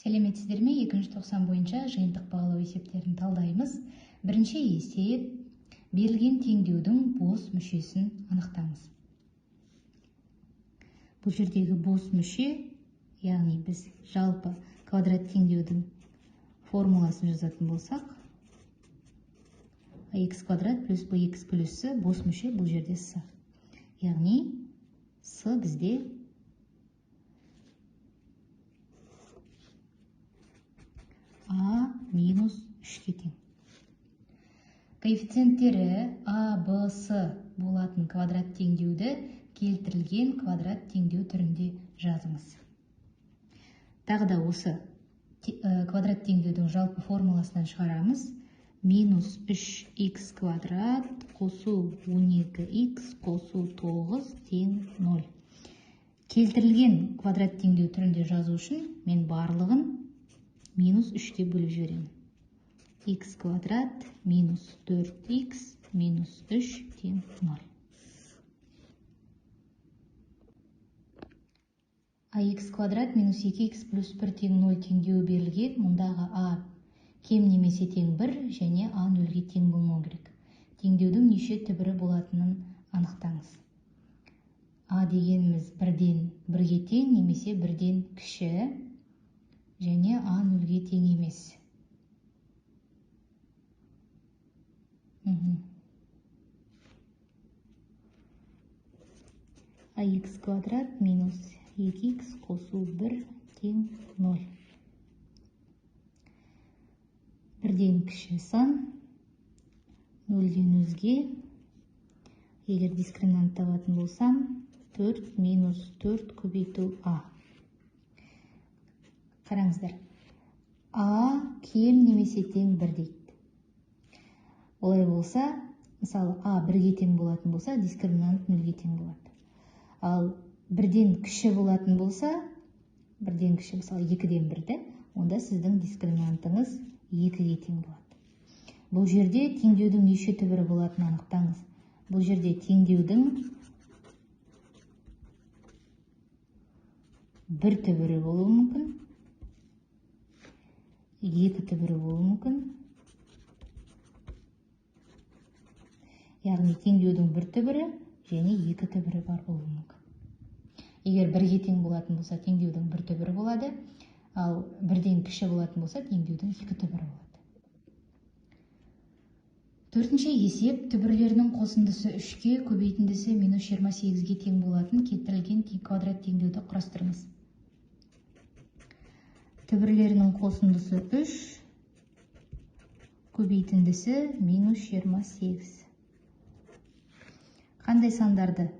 Сәлеметсіздер ме? 290 бойынша жиынтық бағалау есептерін талдаймыз. Бірінші есеп: берілген теңдеудің бос мүшесін анықтаңыз. Бұл жердегі бос мүше, яғни біз жалпы квадрат теңдеудің формуласын жазатын болсақ, ax квадрат плюс bx плюс с бос мүше, бұл жерде с. Яғни с бізде а минус 3-ке тең. Коэффициенттері а, б, с болатын квадрат теңдеуді келтірілген квадрат теңдеу түрінде жазыңыз. Тағы да осы квадрат теңдеудің жалпы формуласынан шығарамыз. Минус 3х квадрат қосу 12х қосу 9 тең 0. Келтірілген квадрат теңдеу түрінде жазу үшін мен барлығын минус 3-ке бөліп жіберемін. Х квадрат минус 4х минус 3 тең 0. Ax квадрат минус 2х плюс 1 тең 0 теңдеуі берілген. Мұндағы а кем немесе тең 1 және а 0-ге тең болмау керек. Теңдеудің неше түбірі болатынын анықтаңыз. А дегеніміз 1-ден 1-ге тең немесе 1-ден кіші және а 0-ге тең емес. Ax квадрат минус 2х қосу 1 тең 0. 1-ден кіші сан, 0-ден өзге. Егер дискриминант табатын болсам, 4 минус 4 көбейту а. Қараңыздар. А кем немесе тең 1 дейді. Олай болса, мысалы а 1-ге тең болатын болса, дискриминант 0-ге тең болады. Ал 1-ден кіші болатын болса, 1-ден кіші, мысалы 2-ден 1-ді, онда сіздің дискриминантыңыз 2-ге тең болады. Бұл жерде теңдеудің неше түбірі болатынын анықтаңыз. Бұл жерде теңдеудің бір түбірі болуы мүмкін, 2 түбірі болуы мүмкін. Яғни теңдеудің бір түбірі және 2 түбірі бар болуы мүмкін. Егер 1-ге тең болатын болса, теңдеудің бір түбірі болады, ал 1-ден кіші болатын болса, теңдеудің 2 түбірі болады. Төртінші есеп: түбірлерінің қосындысы 3-ке, көбейтіндісі минус 28-ге тең болатын келтірілген квадрат теңдеуді құрастырыңыз. Түбірлерінің қосындысы 3, көбейтіндісі минус 28. Қандай сандарды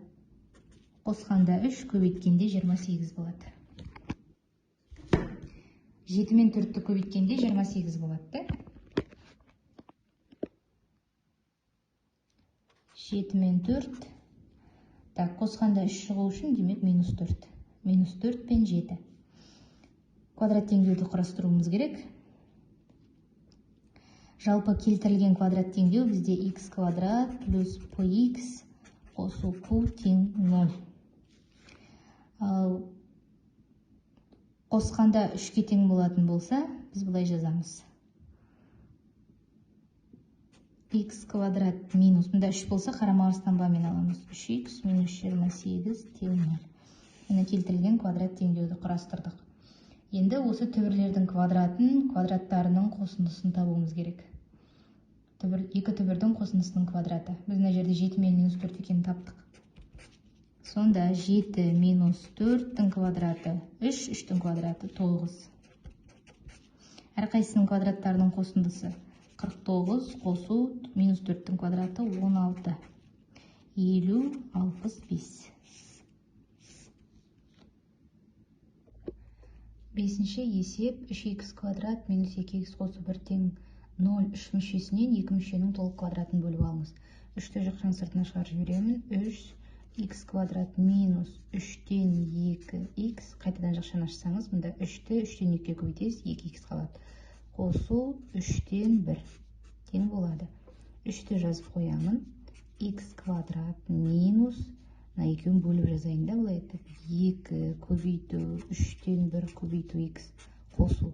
қосқанда 3, көбейткенде 28 болады? 7 мен 4-ті көбейткенде 28 болады. 7 мен 4. Қосқанда 3 шығу үшін, демек минус 4. Минус 4 пен 7. Квадрат теңдеуді құрастыруымыз керек. Жалпы келтірілген квадрат теңдеу бізде х квадрат плюс px қосу q тең 0. Ал қосқанда 3-ке тең болатын болса, біз бұлай жазамыз. Х квадрат минус, мұнда 3 болса, қарама-қарсы аламыз. 3х минус 28 тең 0. Оны келтірілген квадрат теңдеуді құрастырдық. Енді осы түбірлердің квадратын, квадраттарының қосындысын табуымыз керек. 2 түбірдің қосындысының квадраты. Біз мына жерде 7 мен минус 4 екенін таптық. Сонда 7 минус 4-тің квадраты 3, 3-тің квадраты 9. Әрқайсының квадраттарының қосындысы 49 қосу минус 4-тің квадраты 16. 50, 65. Бесінші есеп: 3х квадрат минус 2х қосу 1 тең 0 3 мүшесінен 2 мүшенің толық квадратын бөліп алыңыз. 3-ті жақтан сыртына шығарып жіберемін. 3х квадрат минус 3-тен 2х, қайтадан жақшаны ашсаңыз, мұнда 3-ті 3-тен 2-ге көбейтесіз, 2х қалады. Қосу 3-тен 1 тең болады. 3-ті жазып қоямын. х квадрат минус, мына екеуін бөліп жазайын да, былай етіп. 2 көбейту 3-тен 1 көбейту х қосу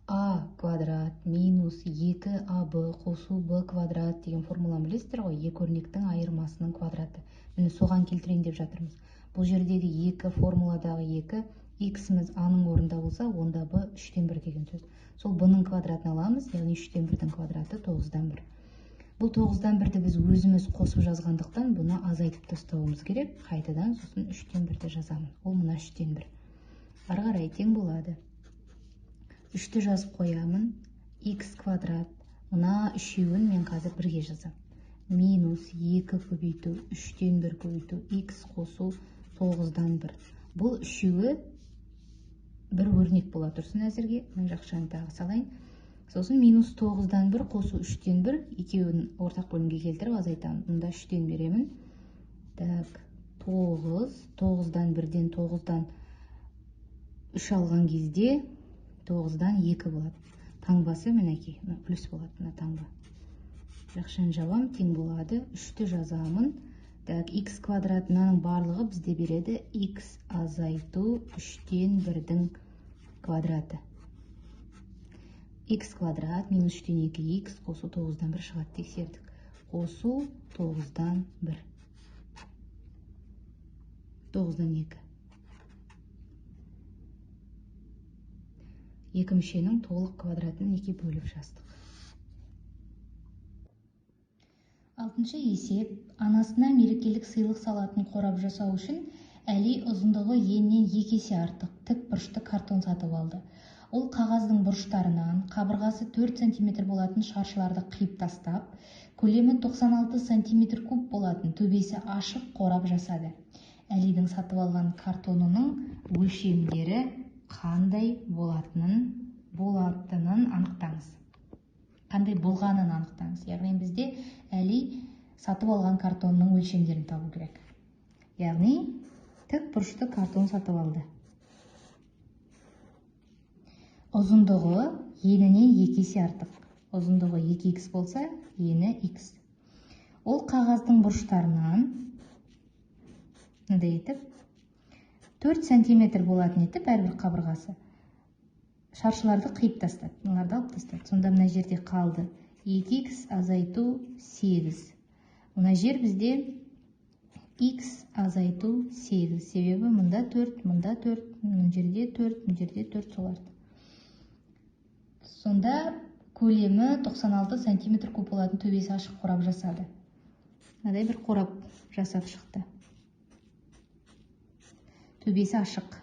а квадрат минус 2ab қосу b квадрат деген формуланы білесіздер ғой, екі өрнектің айырмасының квадраты. Міне соған келтірейін деп жатырмыз. Бұл жердегі екі формуладағы екі x-іміз a-ның орнында болса, онда b 3-тен 1 деген сөз. Сол b-ның квадратын аламыз, яғни 3-тен 1-дің квадраты 9-дан 1. Бұл 9-дан 1-ді біз өзіміз қосып жазғандықтан, бұны азайтып тастауымыз керек. Қайтадан сосын 3-тен 1-ді жазамын. Ол мына 3-тен 1. Ары қарай тең болады. 3-ті жазып қоямын. X квадрат. Мына үшеуін мен қазір бірге жазам. Минус 2 көбейту, 3-тен 1 көбейту, x қосу 9-дан 1. Бұл үшеуі бір өрнек бола тұрсын әзірге. Мен жақшаны тағы салайын. Сосын минус 9-дан 1 қосу 3-тен 1. Екеуін ортақ бөлімге келтіріп азайтамын. Мұнда 3-тен беремін. Так, 9-дан 1-ден 9-дан 3 алған кезде 9-дан 2 болады. Таңбасы мінекей, плюс болады мына таңба. Жақшаны жабам, тең болады. 3-ті жазамын. Так, x квадрат мынаның барлығы бізде береді x азайту 3-тен 1-дің квадраты. X квадрат минус 3-тен 2x қосу 9-дан 1 шығады, тексердік. Қосу 9-дан 1. 9-дан 2. Екі мүшенің толық квадратын 2 бөліп жаздық. 6-шы есеп. Анасына мерекелік сыйлық салатын қорап жасау үшін Әли ұзындығы еннен 2 есе артық тік бұрышты картон сатып алды. Ол қағаздың бұрыштарынан қабырғасы 4 см болатын шаршыларды қиып тастап, көлемі 96 см куб болатын төбесі ашық қорап жасады. Әлидің сатып алған картонының өлшемдері қандай болатынын анықтаңыз. Қандай болғанын анықтаңыз. Яғни бізде Әли сатып алған картонның өлшемдерін табу керек. Яғни тік бұрышты картон сатып алды. Ұзындығы еніне 2 есе артық. Ұзындығы 2x болса, ені x. Ол қағаздың бұрыштарынан 4 см болатын етіп әрбір қабырғасы. Шаршыларды қиып тастады. Мыналарды алып тастады. Сонда мына жерде қалды 2x азайту 8. Мына жер бізде x азайту 8. Себебі мұнда 4, мұнда 4, мұн жерде 4, мұн жерде 4 соларды. Сонда көлемі 96 см куб болатын төбесі ашық қорап жасады. Мынадай бір қорап жасап шықты. Төбесі ашық.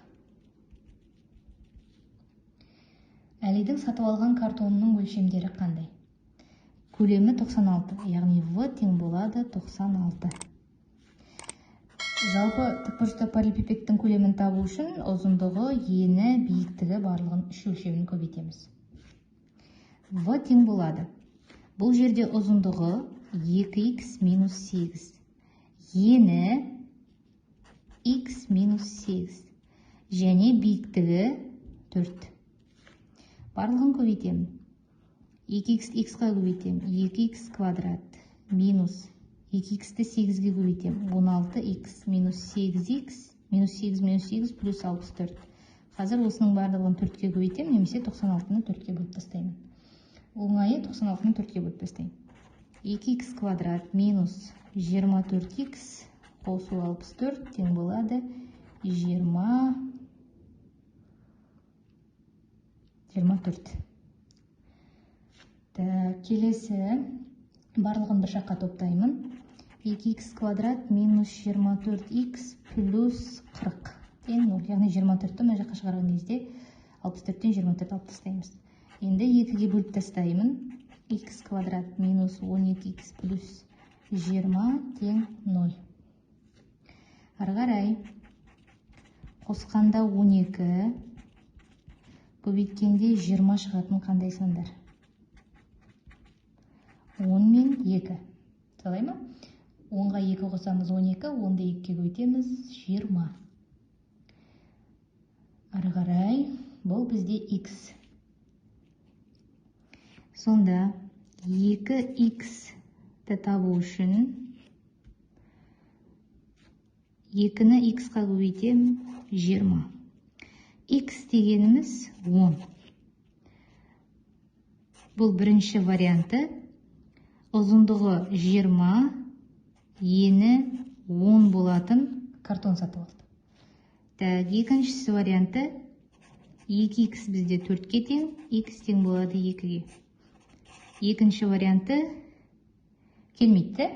Әлидің сатып алған картонының өлшемдері қандай? Көлемі 96, яғни v тең болады 96. Жалпы тікбұрышты параллелепипедтің көлемін табу үшін ұзындығы, ені, биіктігі барлығын 3 өлшемін көбейтеміз. V тең болады. Бұл жерде ұзындығы 2x минус 8. Ені x минус 8. Және биіктігі 4. Барлығын көбейтемін. 2x x-қа көбейтемін. 2x квадрат минус 2x-ті 8-ге көбейтемін. 16x минус 8x минус 8 минус 8 плюс 64. Қазір осының барлығын 4-ке көбейтемін, немесе 96-ны 4-ке бөліп тастаймын. Оңайы 96-ны 4-ке бөліп тастаймын. 2x квадрат минус 24x қосу 64 тең болады 24. Келесі барлығын бір жаққа топтаймын. 2x квадрат минус 24x плюс 40 тең 0. Яғни 24-ті мына жаққа шығарған кезде 64-тен 24 алып тастаймыз. Енді 2-ге бөліп тастаймын. X квадрат минус 12x плюс 20 тең 0. Ары қарай қосқанда 12, көбейткенде 20 шығатын қандай сандар? 10 мен 2. Солай ма? 10-ға 2 қосамыз 12, 10-ды 2-ге көбейтеміз 20. Ары қарай бұл бізде x. Сонда 2x-ті табу үшін 2-ні x-қа көбейтем 20. x дегеніміз 10. Бұл бірінші варианты. Ұзындығы 20, ені 10 болатын картон сатып алды. Екіншісі варианты. 2x бізде 4-ке тең, x тең болады 2-ге. Екінші варианты келмейді.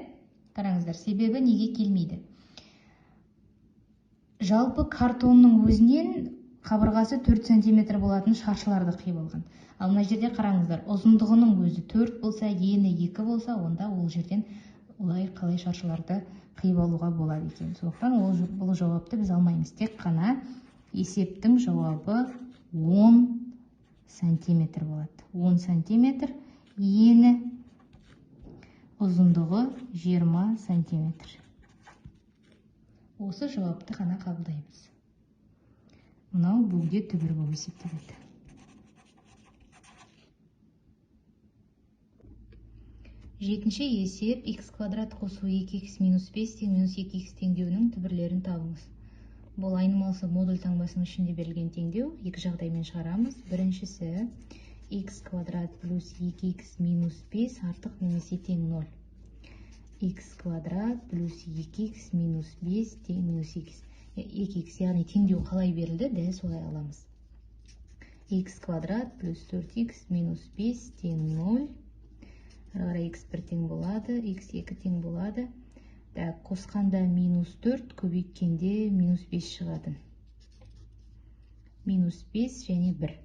Қараңыздар, себебі неге келмейді? Жалпы картонның өзінен қабырғасы 4 см болатын шаршыларды қиып алған. Ал мына жерде қараңыздар, ұзындығының өзі 4 болса, ені 2 болса, онда ол жерден олай қалай шаршыларды қиып алуға болады екен. Сондықтан бұл жауапты біз алмаймыз. Тек қана есептің жауабы 10 сантиметр болады. 10 сантиметр, ені, ұзындығы 20 сантиметр. Осы жауапты ғана қабылдаймыз. Мынау бөгде түбір болып есептеледі. Жетінші есеп x квадрат қосу 2x минус 5 тең минус 2x теңдеуінің түбірлерін табыңыз. Бұл айнымалысы модуль таңбасының ішінде берілген теңдеу. Екі жағдаймен шығарамыз. Біріншісі x квадрат плюс 2x минус 5 артық немесе тең 0. X квадрат плюс 2x минус 5 тең минус 2x, яғни теңдеу қалай берілді, дәл солай аламыз. X квадрат плюс 4x минус 5 тең 0. Әрі x1 тең болады, x2 тең болады. Қосқанда минус 4, көбейткенде минус 5 шығады. Минус 5 және 1.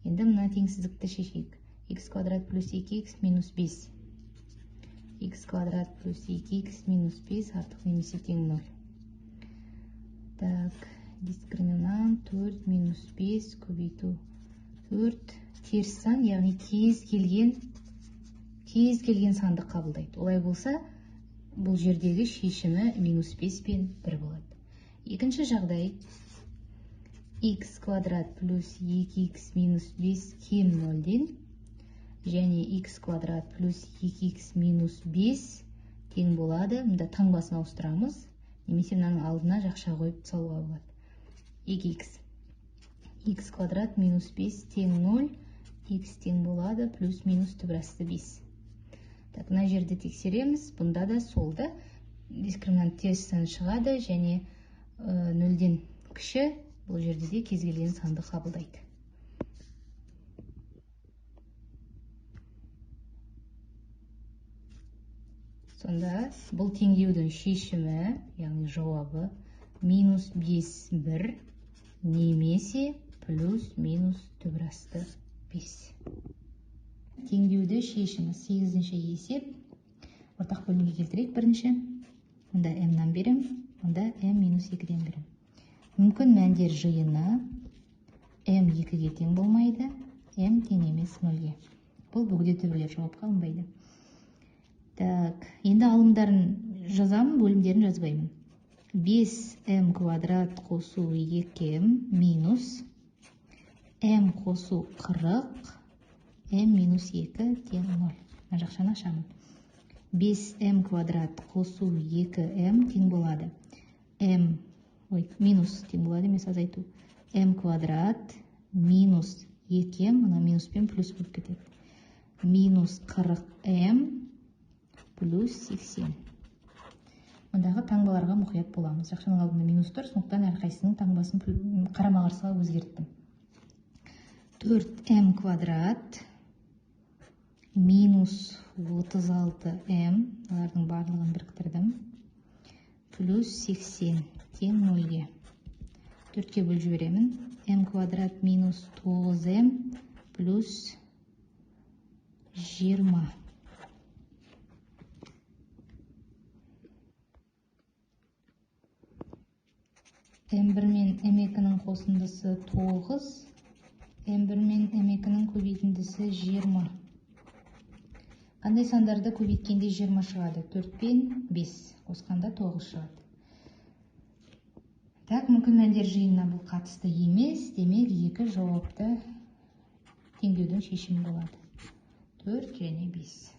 Енді мына теңсіздікті шешейік. X квадрат плюс 2x минус 5. X квадрат плюс 2x минус 5 артық немесе тең 0. Дискриминант 4 минус 5 көбейту 4 теріс сан, яғни кез келген санды қабылдайды. Олай болса, бұл жердегі шешімі минус 5 пен 1 болады. Екінші жағдай x квадрат плюс 2x минус 5 кем 0-ден және x квадрат плюс 2x минус 5 тең болады. Мұнда таңбасын ауыстырамыз. Немесе мынаның алдына жақша қойып салуға болады. 2x. x квадрат минус 5 тең 0. x тең болады. Плюс минус түбірасты 5. Мына жерде тексереміз. Бұнда да солды. Дискриминант теріс сан шығады және 0-ден кіші. Бұл жерде де кез келген санды қабылдайды. Сонда бұл теңдеудің шешімі, яғни жауабы минус 5 1 немесе плюс минус түбірасты 5. Теңдеуді шешіміз 8-ші есеп. Ортақ бөлімге келтірейік бірінші. Мұнда m-нан берем, мұнда m минус 2-ден берем. Мүмкін мәндер жиыны m 2-ге тең болмайды, m тең емес 0-ге. Бұл бөгде түбірлер жауапқа алынбайды. Енді алымдарын жазамын, бөлімдерін жазбаймын. 5m квадрат қосу 2m минус m қосу 40, m минус 2 тең 0. Мына жақшаны ашамын. 5m квадрат қосу 2m тең болады. Минус тең болады, емес азайту. m квадрат минус 2m, мына минуспен плюс болып кетеді. Минус 40m плюс 80. Мұндағы таңбаларға мұқият боламыз. Жақшаның алдында минус тұр, сондықтан әрқайсының таңбасын қарама-қарсыға өзгерттім. 4m квадрат минус 36m, олардың барлығын біріктірдім, плюс 80 тең 0-ге. 4-ке бөліп жіберемін. m квадрат минус 9m плюс 20. m1 мен m2-нің қосындысы 9, m1 мен m2-нің көбейтіндісі 20. Қандай сандарды көбейткенде 20 шығады? 4 пен 5 қосқанда 9 шығады. Мүмкін мәндер жиынына бұл қатысты емес, демек екі жауапты теңдеудің шешімі болады. 4 және 5.